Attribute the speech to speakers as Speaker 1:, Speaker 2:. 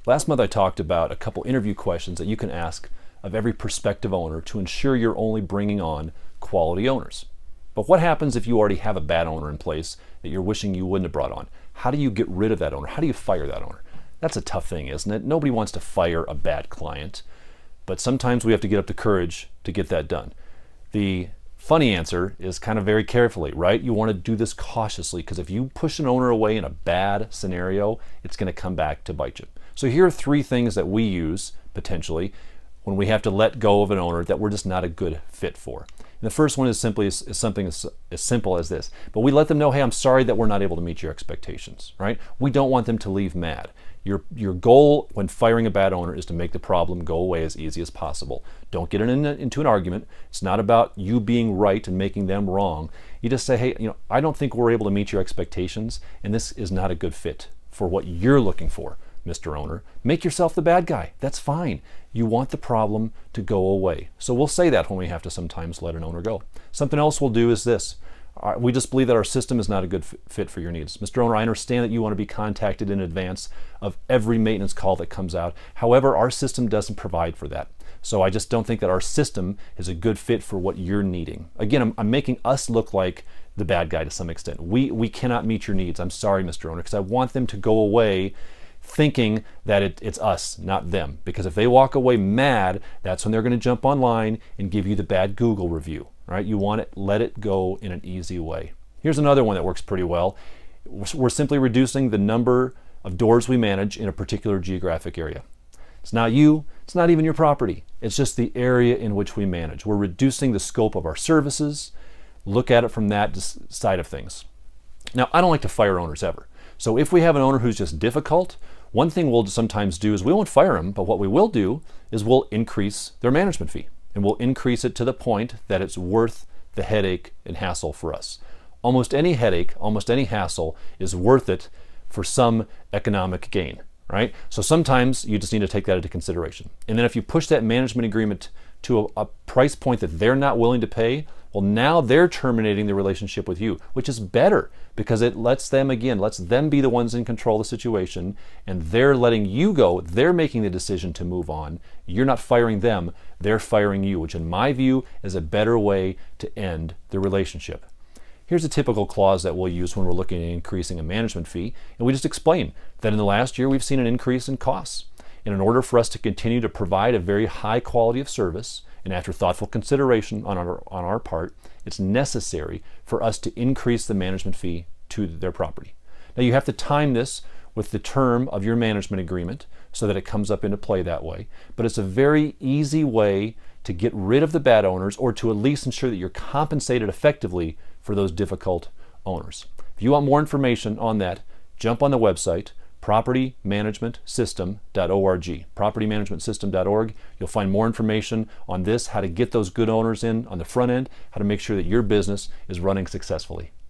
Speaker 1: Last month I talked about a couple interview questions that you can ask of every prospective owner to ensure you're only bringing on quality owners. But what happens if you already have a bad owner in place that you're wishing you wouldn't have brought on? How do you get rid of that owner? How do you fire that owner? That's a tough thing, isn't it? Nobody wants to fire a bad client, but sometimes we have to get up the courage to get that done. The funny answer is kind of very carefully, right? You want to do this cautiously, because if you push an owner away in a bad scenario, it's going to come back to bite you. So here are 3 things that we use potentially when we have to let go of an owner that we're just not a good fit for. And the first one is something as simple as this. But we let them know, hey, I'm sorry that we're not able to meet your expectations, right? We don't want them to leave mad. Your goal when firing a bad owner is to make the problem go away as easy as possible. Don't get into an argument. It's not about you being right and making them wrong. You just say, hey, I don't think we're able to meet your expectations, and this is not a good fit for what you're looking for, Mr. Owner. Make yourself the bad guy. That's fine. You want the problem to go away. So we'll say that when we have to sometimes let an owner go. Something else we'll do is this. We just believe that our system is not a good fit for your needs. Mr. Owner, I understand that you want to be contacted in advance of every maintenance call that comes out. However, our system doesn't provide for that. So I just don't think that our system is a good fit for what you're needing. Again, I'm making us look like the bad guy to some extent. We cannot meet your needs. I'm sorry, Mr. Owner, because I want them to go away thinking that it's us, not them. Because if they walk away mad, that's when they're going to jump online and give you the bad Google review. Right? You want to let it go in an easy way. Here's another one that works pretty well. We're simply reducing the number of doors we manage in a particular geographic area. It's not you, it's not even your property. It's just the area in which we manage. We're reducing the scope of our services. Look at it from that side of things. Now, I don't like to fire owners ever. So if we have an owner who's just difficult, one thing we'll sometimes do is we won't fire them, but what we will do is we'll increase their management fee. And we'll increase it to the point that it's worth the headache and hassle for us. Almost any headache, almost any hassle is worth it for some economic gain, right? So sometimes you just need to take that into consideration. And then if you push that management agreement to a price point that they're not willing to pay, well, now they're terminating the relationship with you, which is better because it lets them be the ones in control of the situation, and they're letting you go. They're making the decision to move on. You're not firing them, they're firing you, which in my view is a better way to end the relationship. Here's a typical clause that we'll use when we're looking at increasing a management fee, and we just explain that in the last year we've seen an increase in costs. And in order for us to continue to provide a very high quality of service, and after thoughtful consideration on our part, it's necessary for us to increase the management fee to their property. Now you have to time this with the term of your management agreement so that it comes up into play that way. But it's a very easy way to get rid of the bad owners, or to at least ensure that you're compensated effectively for those difficult owners. If you want more information on that, jump on the website, propertymanagementsystem.org. propertymanagementsystem.org. You'll find more information on this, how to get those good owners in on the front end, how to make sure that your business is running successfully.